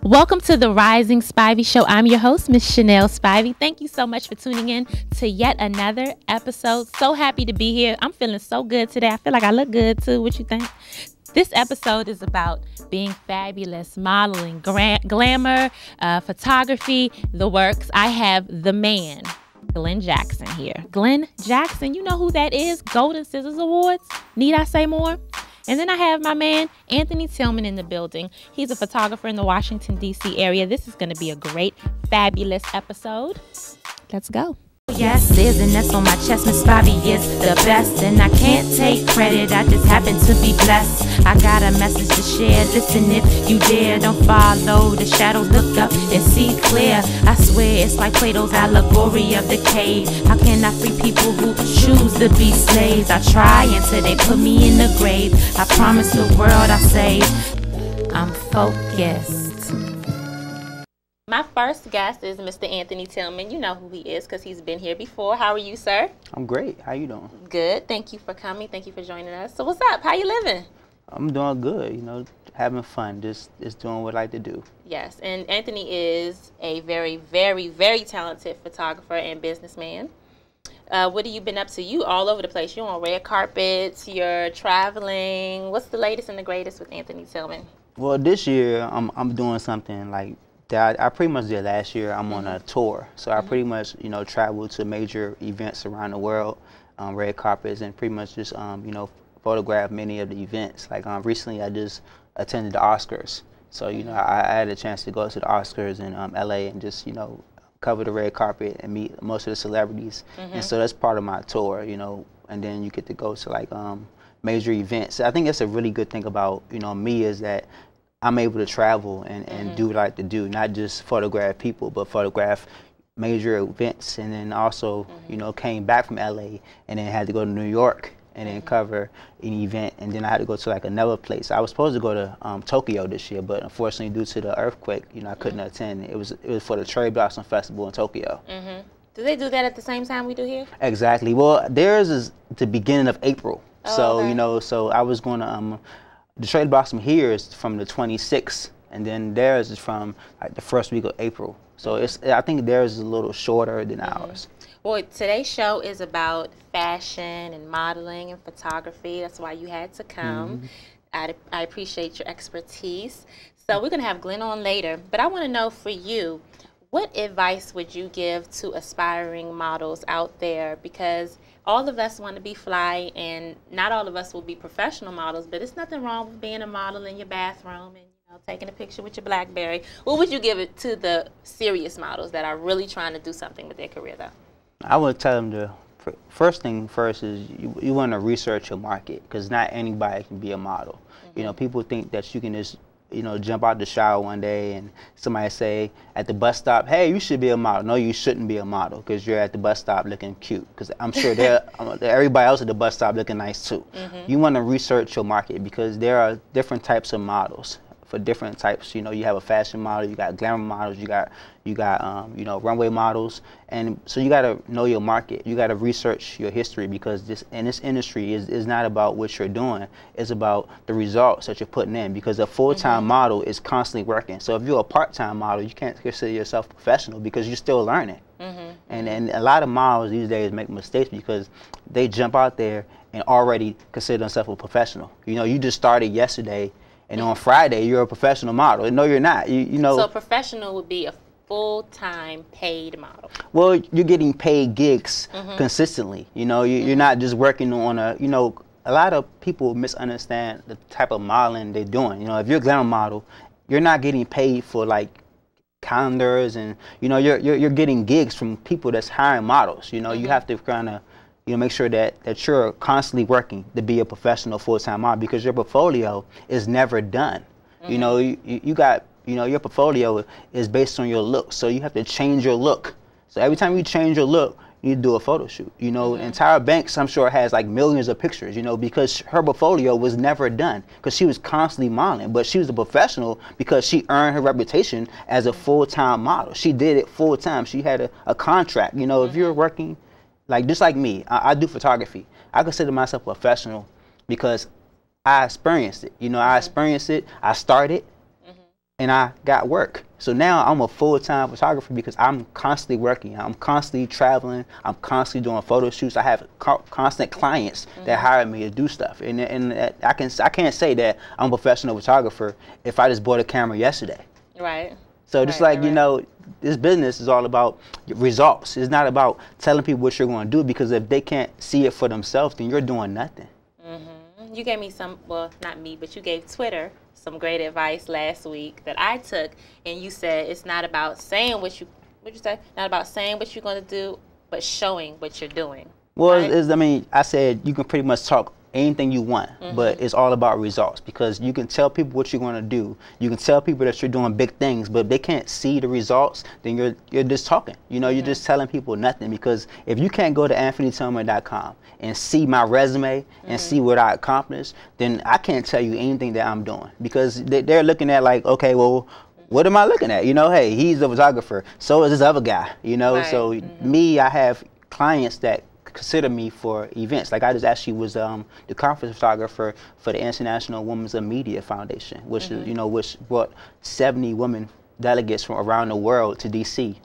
Welcome to the Rising Spivey Show. I'm your host, Miss Chanel Spivey. Thank you so much for tuning in to yet another episode. So happy to be here. I'm feeling so good today. I feel like I look good too. What you think? This episode is about being fabulous, modeling, glamour, photography, the works. I have the man, Glenn Jackson here. Glenn Jackson, you know who that is? Golden Scissors Awards. Need I say more? And then I have my man, Anthony Tillman, in the building. He's a photographer in the Washington, D.C. area. This is going to be a great, fabulous episode. Let's go. Yes, there's an S on my chest. Miss Spivey is the best, and I can't take credit. I just happen to be blessed. I got a message to share. Listen if you dare. Don't follow the shadows. Look up and see clear. I swear it's like Plato's allegory of the cave. How can I free people who choose to be slaves? I try until they put me in the grave. I promise the world I save. I'm focused. My first guest is Mr. Anthony Tillman. You know who he is because he's been here before. How are you, sir? I'm great. How you doing? Good. Thank you for coming. Thank you for joining us. So what's up? How you living? I'm doing good. You know, having fun. Just doing what I like to do. Yes. And Anthony is a very, very, very talented photographer and businessman. What have you been up to? You all over the place. You're on red carpets. You're traveling. What's the latest and the greatest with Anthony Tillman? Well, this year I'm doing something like that I pretty much did last year. I'm on a tour, so I pretty much travel to major events around the world, red carpets, and pretty much just photograph many of the events. Like recently, I just attended the Oscars, so I had a chance to go to the Oscars in LA and just cover the red carpet and meet most of the celebrities, and so that's part of my tour, and then you get to go to like major events. I think that's a really good thing about me is that I'm able to travel and do what I like to do, not just photograph people, but photograph major events. And then also, came back from LA and then had to go to New York and then cover an event. And then I had to go to like another place. I was supposed to go to Tokyo this year, but unfortunately due to the earthquake, I couldn't attend. It was for the Cherry Blossom Festival in Tokyo. Do they do that at the same time we do here? Exactly. Well, theirs is the beginning of April. Oh, so, okay. So I was going to, the Cherry Blossom here is from the 26th, and then theirs is from like the first week of April. So I think theirs is a little shorter than ours. Well, today's show is about fashion and modeling and photography. That's why you had to come. I appreciate your expertise. So we're going to have Glenn on later, but I want to know for you, what advice would you give to aspiring models out there? Because all of us want to be fly, and not all of us will be professional models, but it's nothing wrong with being a model in your bathroom and taking a picture with your BlackBerry. What would you give it to the serious models that are really trying to do something with their career, though? I would tell them the first thing first is you want to research your market, because not anybody can be a model. People think that you can just jump out the shower one day and somebody say at the bus stop, hey, you should be a model. No, you shouldn't be a model because you're at the bus stop looking cute. Because I'm sure everybody else at the bus stop looking nice too. You want to research your market because there are different types of models for different types. You have a fashion model, you got glamour models, you got runway models, and so you got to know your market. You got to research your history, because this industry is not about what you're doing, it's about the results that you're putting in, because a full-time model is constantly working. So if you're a part-time model, you can't consider yourself professional because you're still learning. And a lot of models these days make mistakes because they jump out there and already consider themselves a professional. You just started yesterday, and on Friday, you're a professional model. No, you're not. So professional would be a full-time paid model. Well, you're getting paid gigs consistently. You're not just working on a lot of people misunderstand the type of modeling they're doing. If you're a glamour model, you're not getting paid for like calendars, and you're getting gigs from people that's hiring models. You have to kind of make sure that you're constantly working to be a professional full-time model, because your portfolio is never done. You got your portfolio is based on your look, so you have to change your look. So every time you change your look, you do a photo shoot. Tyra Banks, I'm sure, has like millions of pictures, because her portfolio was never done, because she was constantly modeling. But she was a professional because she earned her reputation as a full-time model. She did it full-time. She had a contract. If you're working, just like me, I do photography. I consider myself a professional because I experienced it. I experienced it. I started, and I got work. So now I'm a full-time photographer because I'm constantly working. I'm constantly traveling. I'm constantly doing photo shoots. I have constant clients that hire me to do stuff. And I can't say that I'm a professional photographer if I just bought a camera yesterday. Right. So just you know, this business is all about results. It's not about telling people what you're going to do, because if they can't see it for themselves, then you're doing nothing. You gave me some, well, not me, but you gave Twitter some great advice last week that I took, and you said it's not about saying what'd you say? Not about saying what you're going to do, but showing what you're doing. Well, right? I mean, I said you can pretty much talk anything you want, but it's all about results, because you can tell people what you're going to do. You can tell people that you're doing big things, but if they can't see the results, then you're just talking. You know, you're just telling people nothing, because if you can't go to anthonytillman.com and see my resume and see what I accomplished, then I can't tell you anything that I'm doing, because they're looking at like, okay, well, what am I looking at? You know, hey, he's a photographer, so is this other guy, you know. Right. So me, I have clients that consider me for events. Like I just actually was the conference photographer for the International Women's of Media Foundation, which is, you know, which brought 70 women delegates from around the world to DC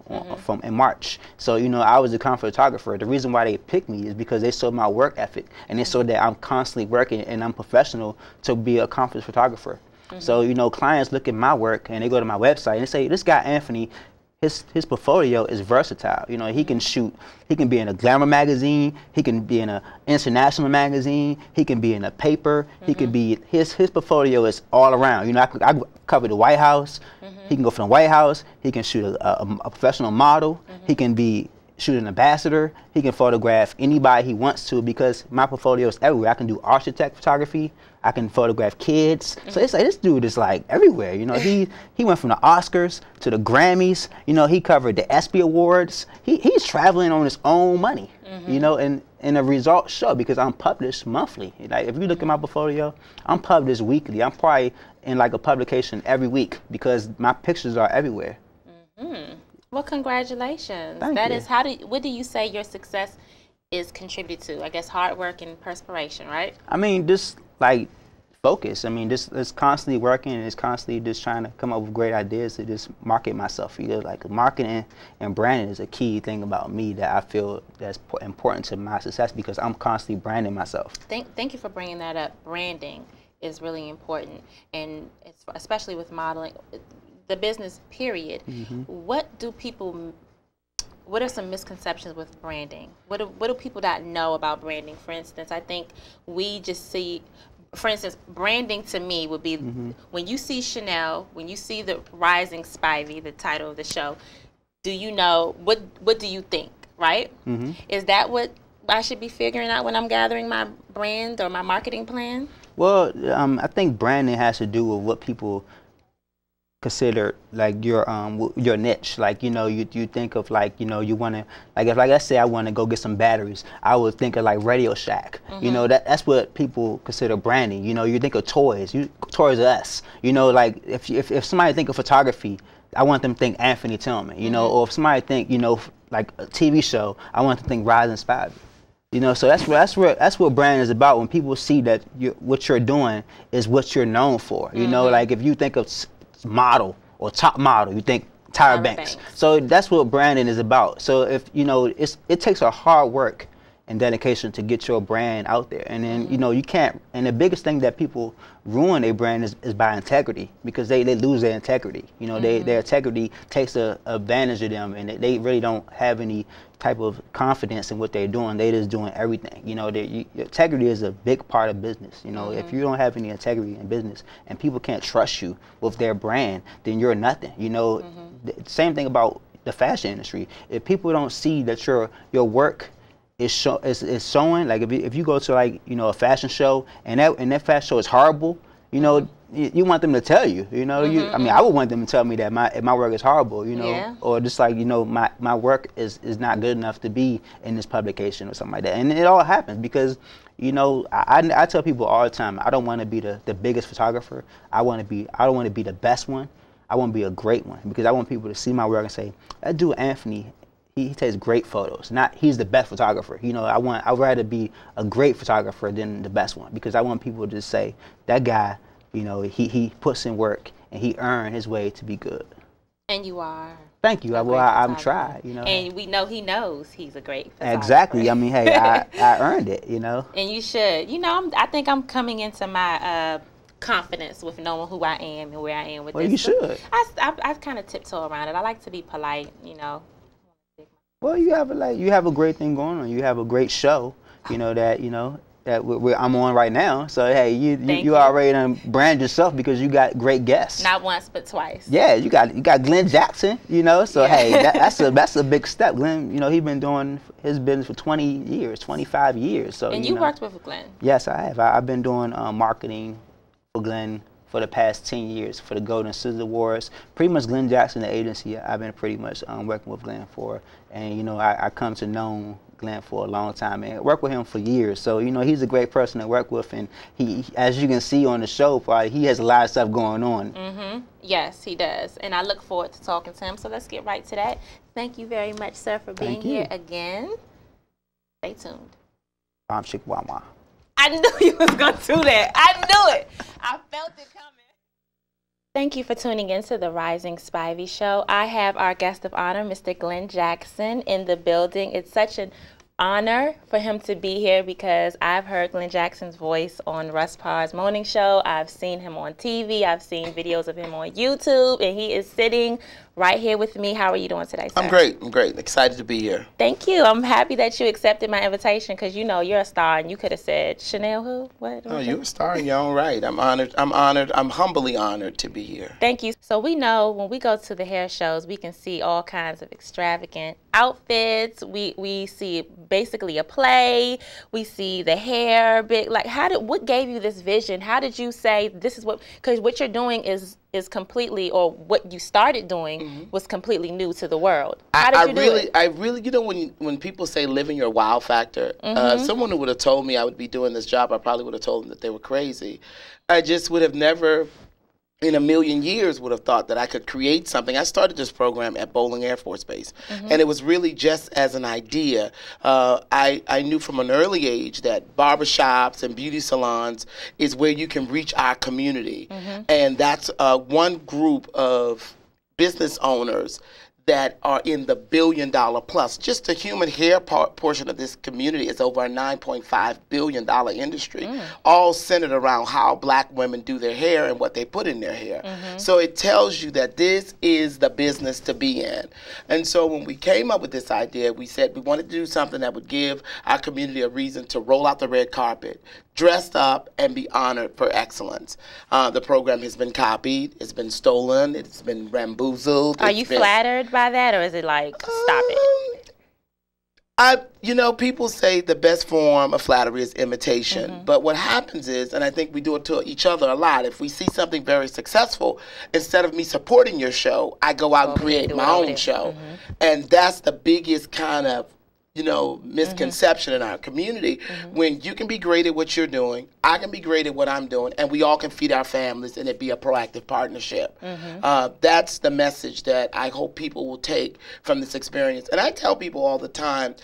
in March. So, you know, I was a conference photographer. The reason why they picked me is because they saw my work ethic, and they saw that I'm constantly working and I'm professional to be a conference photographer. So, you know, clients look at my work and they go to my website and they say, this guy Anthony, his portfolio is versatile. You know, he can shoot, he can be in a glamour magazine, he can be in an international magazine, he can be in a paper, he can be, his portfolio is all around. You know, I cover the White House, he can go from the White House, he can shoot a professional model, he can shoot an ambassador, he can photograph anybody he wants to, because my portfolio is everywhere. I can do architect photography, I can photograph kids. So it's like, this dude is like everywhere. You know, he went from the Oscars to the Grammys. You know, he covered the ESPY Awards. He's traveling on his own money. You know, and the results show, because I'm published monthly. Like if you look at my portfolio, I'm published weekly. I'm probably in like a publication every week, because my pictures are everywhere. Well, congratulations. Thank you. What do you say your success is contributed to? I guess hard work and perspiration, right? I mean, just like focus. I mean, just constantly working, and it's constantly just trying to come up with great ideas to just market myself. You know, like marketing and branding is a key thing about me that I feel that's important to my success, because I'm constantly branding myself. Thank you for bringing that up. Branding is really important, and especially with modeling, the business period. What are some misconceptions with branding? What do people not know about branding? For instance, I think we just see, for instance, branding to me would be when you see Chanel, when you see the Rising Spivey, the title of the show, do you know, what do you think, right? Is that what I should be figuring out when I'm gathering my brand or my marketing plan? Well, I think branding has to do with what people consider like your niche. Like, you know, you think of like, you know, you want to, like if, like I say I want to go get some batteries, I would think of like Radio Shack. You know, that's what people consider branding. You know, you think of Toys R Us. You know, like if somebody think of photography, I want them to think Anthony Tillman. You know, or if somebody think, you know, like a TV show, I want them to think Rising Spivey. You know, so that's what brand is about. When people see that what you're doing is what you're known for. You know, like if you think of model or top model, you think Tyra Banks. So that's what branding is about. So if you know, it takes a hard work and dedication to get your brand out there, and then you know, you can't, and the biggest thing that people ruin their brand is by integrity, because they lose their integrity. You know, their integrity takes advantage of them, and they really don't have any type of confidence in what they're doing. They just doing everything. You know, integrity is a big part of business. You know, if you don't have any integrity in business and people can't trust you with their brand, then you're nothing. You know, the same thing about the fashion industry. If people don't see that your work is showing, like if you go to, like, you know, a fashion show and that fashion show is horrible, you know, you want them to tell you, you know, I mean, I would want them to tell me that my work is horrible, you know, or just like, you know, my work is not good enough to be in this publication or something like that. And it all happens because, you know, I tell people all the time, I don't want to be the biggest photographer. I don't want to be the best one. I want to be a great one, because I want people to see my work and say, that dude Anthony, he takes great photos. Not he's the best photographer. You know, I'd rather be a great photographer than the best one, because I want people to say that guy, you know, he puts in work and he earned his way to be good. And you are. Thank you. Well, I'm trying, you know. And we know he knows he's a great photographer. Exactly. I mean, hey, I earned it, you know. And you should. You know, I think I'm coming into my confidence with knowing who I am and where I am with this. Well, you should. I kind of tiptoe around it. I like to be polite, you know. Well, you have a great thing going on. You have a great show, you know, that I'm on right now. So hey, you already done brand yourself because you got great guests. Not once but twice. Yeah, you got Glenn Jackson, you know. So hey, that's a big step. Glenn, you know, he's been doing his business for 20 years, 25 years. So and you worked with Glenn. Yes, I have. I've been doing marketing for Glenn for the past 10 years for the Golden Scissors Awards. Pretty much Glenn Jackson, the agency, I've been pretty much working with Glenn for. And, you know, I come to know Glenn for a long time and work with him for years. So, you know, he's a great person to work with. And he, as you can see on the show, probably, he has a lot of stuff going on. Mm-hmm. Yes, he does. And I look forward to talking to him. So let's get right to that. Thank you very much, sir, for being here again. Stay tuned. I'm Chikwama. I knew you was going to do that. I knew it. I felt it coming. Thank you for tuning in to the Rising Spivey Show. I have our guest of honor, Mr. Glenn Jackson, in the building. It's such an honor for him to be here because I've heard Glenn Jackson's voice on Russ Parr's morning show. I've seen him on TV. I've seen videos of him on YouTube, and he is sitting right here with me. How are you doing today, sir? I'm great. I'm great. Excited to be here. Thank you. I'm happy that you accepted my invitation because, you know, you're a star and you could have said, Chanel who? What? Oh, you're a star in your own right. I'm honored. I'm honored. I'm humbly honored to be here. Thank you. So we know when we go to the hair shows, we can see all kinds of extravagant outfits. We see basically a play. We see the hair big. Like, what gave you this vision? How did you say this is what, because what you're doing is completely, or what you started doing was completely new to the world. How did you do it? I really, you know, when people say living your wow factor, someone who would have told me I would be doing this job, I probably would have told them that they were crazy. I just would have never, in a million years, would have thought that I could create something. I started this program at Bowling Air Force Base, and it was really just as an idea. I knew from an early age that barbershops and beauty salons is where you can reach our community, and that's one group of business owners that are in the $1 billion plus. Just the human hair portion of this community is over a $9.5 billion industry, all centered around how black women do their hair and what they put in their hair. So it tells you that this is the business to be in. And so when we came up with this idea, we said we wanted to do something that would give our community a reason to roll out the red carpet, dressed up, and be honored for excellence. The program has been copied, it's been stolen, it's been bamboozled. Are you flattered by that, or is it like, stop it? You know, people say the best form of flattery is imitation, but what happens is, and I think we do it to each other a lot, if we see something very successful, instead of me supporting your show, I go out and create my own show. And that's the biggest kind of, you know, misconception in our community. When you can be great at what you're doing, I can be great at what I'm doing, and we all can feed our families, and it be a proactive partnership. That's the message that I hope people will take from this experience. And I tell people all the time,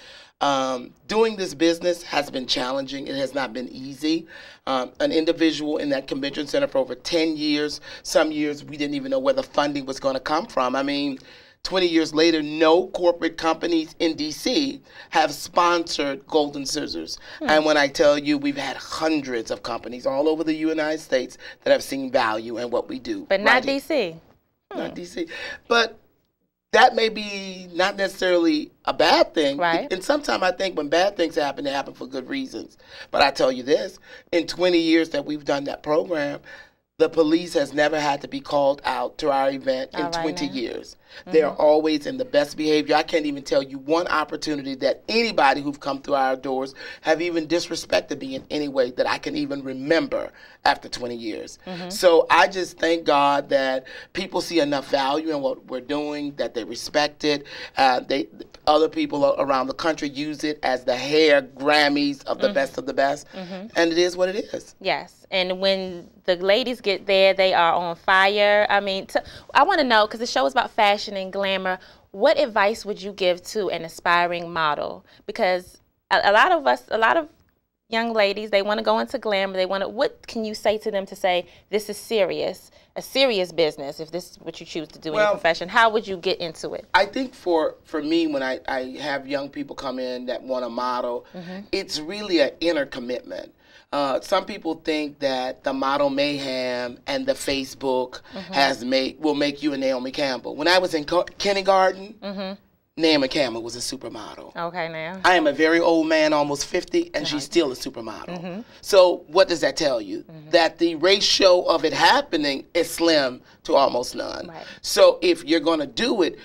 doing this business has been challenging. It has not been easy. An individual in that convention center for over 10 years, some years we didn't even know where the funding was going to come from. I mean, 20 years later, no corporate companies in D.C. have sponsored Golden Scissors. And when I tell you, we've had hundreds of companies all over the United States that have seen value in what we do. But not D.C. Not D.C. But that may be not necessarily a bad thing. Right. And sometimes I think when bad things happen, they happen for good reasons. But I tell you this, in 20 years that we've done that program, the police has never had to be called out to our event in 20 years. They are always in the best behavior. I can't even tell you one opportunity that anybody who've come through our doors have even disrespected me in any way that I can even remember after 20 years. So I just thank God that people see enough value in what we're doing, that they respect it. Other people around the country use it as the hair Grammys of the best of the best. And it is what it is. Yes. And when the ladies get there, they are on fire. I mean, I want to know, because the show is about fashion and glamour, what advice would you give to an aspiring model? Because a lot of young ladies, they want to go into glamour, they want to, what can you say to them to say, this is serious, a serious business, if this is what you choose to do in your profession? How would you get into it? I think for me, when I have young people come in that want to model, it's really an inner commitment. Some people think that the model mayhem and the Facebook will make you a Naomi Campbell. When I was in kindergarten, Naomi Campbell was a supermodel. Okay, now. I am a very old man, almost 50, and she's still a supermodel. So what does that tell you? That the ratio of it happening is slim to almost none. Right. So if you're going to do it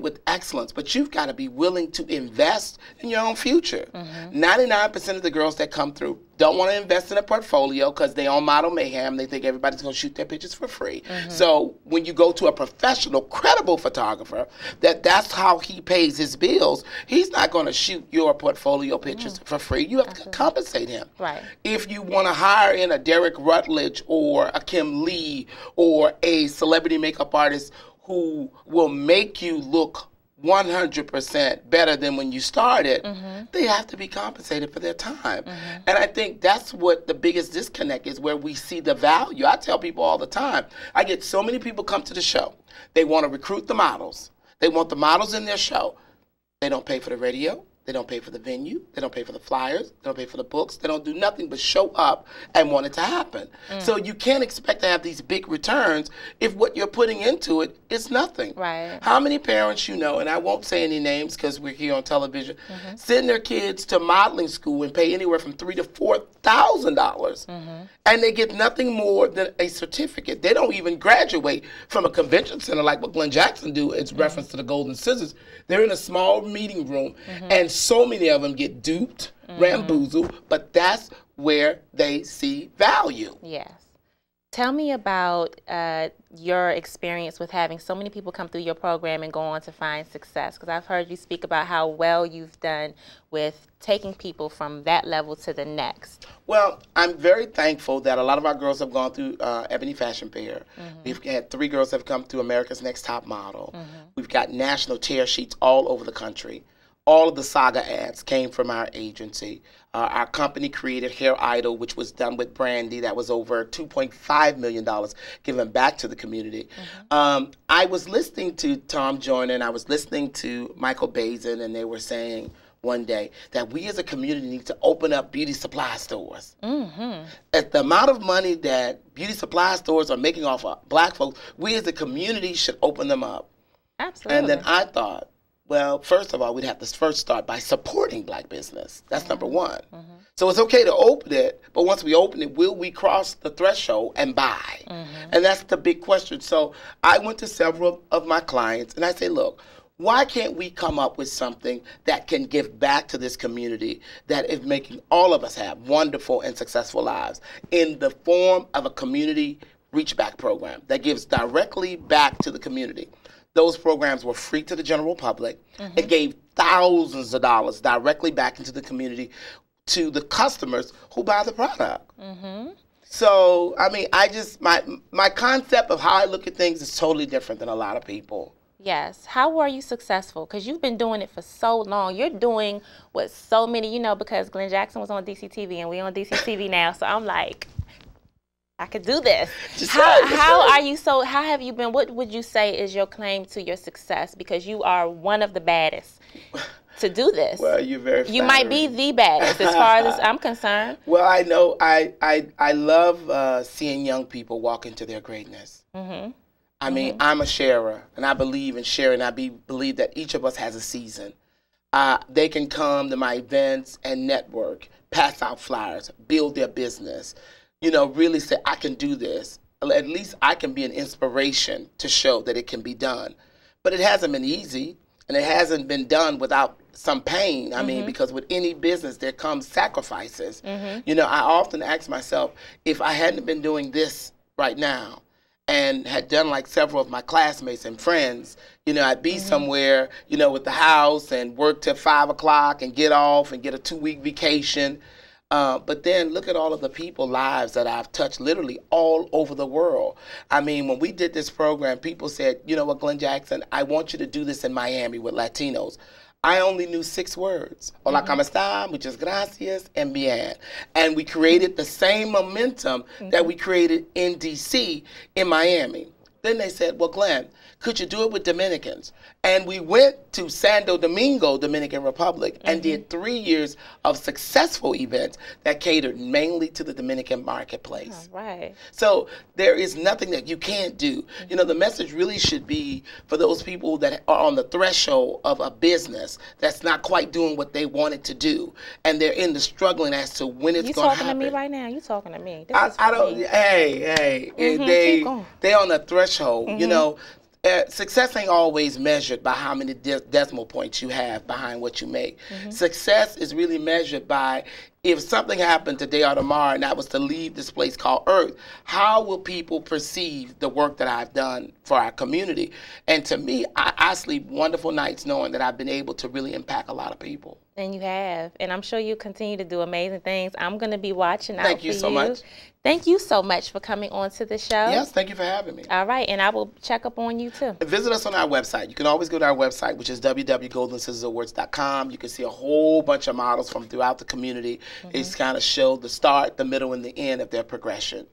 with excellence. But you've got to be willing to invest in your own future. 99% of the girls that come through don't want to invest in a portfolio because they on Model Mayhem. They think everybody's going to shoot their pictures for free. So when you go to a professional, credible photographer, that's how he pays his bills, he's not going to shoot your portfolio pictures for free. You have to compensate him. Right. If you want to hire in a Derek Rutledge or a Kim Lee or a celebrity makeup artist who will make you look 100% better than when you started, they have to be compensated for their time. And I think that's what the biggest disconnect is, where we see the value. I tell people all the time, I get so many people come to the show. They want to recruit the models. They want the models in their show. They don't pay for the radio. They don't pay for the venue. They don't pay for the flyers. They don't pay for the books. They don't do nothing but show up and want it to happen. So you can't expect to have these big returns if what you're putting into it is nothing. Right. How many parents you know, and I won't say any names because we're here on television, send their kids to modeling school and pay anywhere from $3,000 to $4,000, and they get nothing more than a certificate. They don't even graduate from a convention center like what Glenn Jackson do. It's reference to the Golden Scissors. They're in a small meeting room, and so many of them get duped, bamboozled, but that's where they see value. Yes. Tell me about your experience with having so many people come through your program and go on to find success, because I've heard you speak about how well you've done with taking people from that level to the next. Well, I'm very thankful that a lot of our girls have gone through Ebony Fashion Fair. We've had 3 girls that have come through America's Next Top Model. We've got national tear sheets all over the country. All of the Saga ads came from our agency. Our company created Hair Idol, which was done with Brandy. That was over $2.5 million given back to the community. I was listening to Tom Joyner and I was listening to Michael Bazin, and they were saying one day that we as a community need to open up beauty supply stores. At the amount of money that beauty supply stores are making off of black folks, we as a community should open them up. Absolutely. And then I thought, well, first of all, we'd have to first start by supporting black business. That's number one. So it's okay to open it, but once we open it, will we cross the threshold and buy? And that's the big question. So I went to several of my clients and I say, look, why can't we come up with something that can give back to this community that is making all of us have wonderful and successful lives in the form of a community reach back program that gives directly back to the community? Those programs were free to the general public. It gave thousands of dollars directly back into the community to the customers who buy the product. So, I mean, my concept of how I look at things is totally different than a lot of people. Yes. How were you successful? Because you've been doing it for so long. You're doing what so many, you know, because Glenn Jackson was on DCTV and we're on DCTV now. So I'm like, I could do this. How have you been, what would you say is your claim to your success? Because you are one of the baddest to do this. Well, you're very flattering. You might be the baddest as far as I'm concerned. Well, I know, I love seeing young people walk into their greatness. I mean, I'm a sharer, and I believe in sharing. I believe that each of us has a season. They can come to my events and network, pass out flyers, build their business, you know, really say, I can do this. At least I can be an inspiration to show that it can be done. But it hasn't been easy, and it hasn't been done without some pain. I mean, because with any business, there comes sacrifices. You know, I often ask myself, if I hadn't been doing this right now and had done like several of my classmates and friends, you know, I'd be somewhere, you know, with the house and work till 5 o'clock and get off and get a 2-week vacation. But then look at all of the people's lives that I've touched literally all over the world. I mean, when we did this program, people said, you know what, Glenn Jackson, I want you to do this in Miami with Latinos. I only knew 6 words. Hola, ¿cómo está? Muchas gracias, and bien. And we created the same momentum that we created in D.C. in Miami. Then they said, well, Glenn, could you do it with Dominicans? And we went to Santo Domingo, Dominican Republic, and did 3 years of successful events that catered mainly to the Dominican marketplace. All right. So there is nothing that you can't do. You know, the message really should be for those people that are on the threshold of a business that's not quite doing what they wanted to do, and they're in the struggling as to when it's going to happen. You talking to me right now? You talking to me? I don't. Hey, they on the threshold. You know. Success ain't always measured by how many decimal points you have behind what you make. Success is really measured by if something happened today or tomorrow and I was to leave this place called Earth, how will people perceive the work that I've done for our community? And to me, I sleep wonderful nights knowing that I've been able to really impact a lot of people. And you have. And I'm sure you continue to do amazing things. I'm going to be watching out for you. Thank you so much. Thank you so much for coming on to the show. Yes, thank you for having me. All right, and I will check up on you too. Visit us on our website. You can always go to our website, which is www.goldenscissorsawards.com. You can see a whole bunch of models from throughout the community. It's kind of show the start, the middle, and the end of their progression.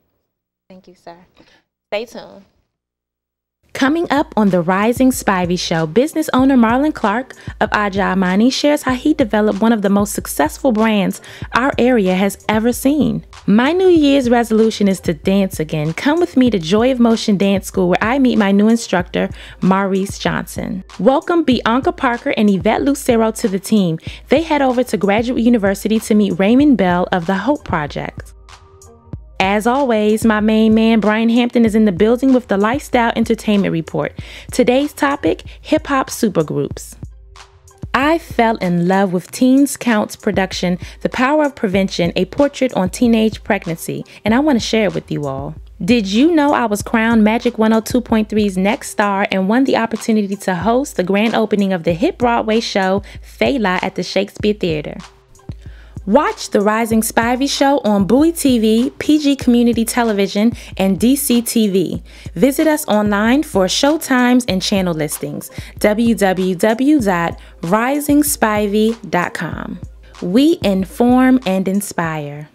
Thank you, sir. Stay tuned. Coming up on the Rising Spivey Show, business owner Marlon Clark of Aja Amani shares how he developed one of the most successful brands our area has ever seen. My New Year's resolution is to dance again. Come with me to Joy of Motion Dance School where I meet my new instructor, Maurice Johnson. Welcome Bianca Parker and Yvette Lucero to the team. They head over to Graduate University to meet Raymond Bell of the Hope Project. As always, my main man, Brian Hampton, is in the building with the Lifestyle Entertainment Report. Today's topic, hip-hop supergroups. I fell in love with Teens Count's production, The Power of Prevention, a portrait on teenage pregnancy, and I want to share it with you all. Did you know I was crowned Magic 102.3's next star and won the opportunity to host the grand opening of the hit Broadway show, Fela, at the Shakespeare Theater? Watch The Rising Spivey Show on Bowie TV, PG Community Television, and DC TV. Visit us online for show times and channel listings. www.risingspivey.com. We inform and inspire.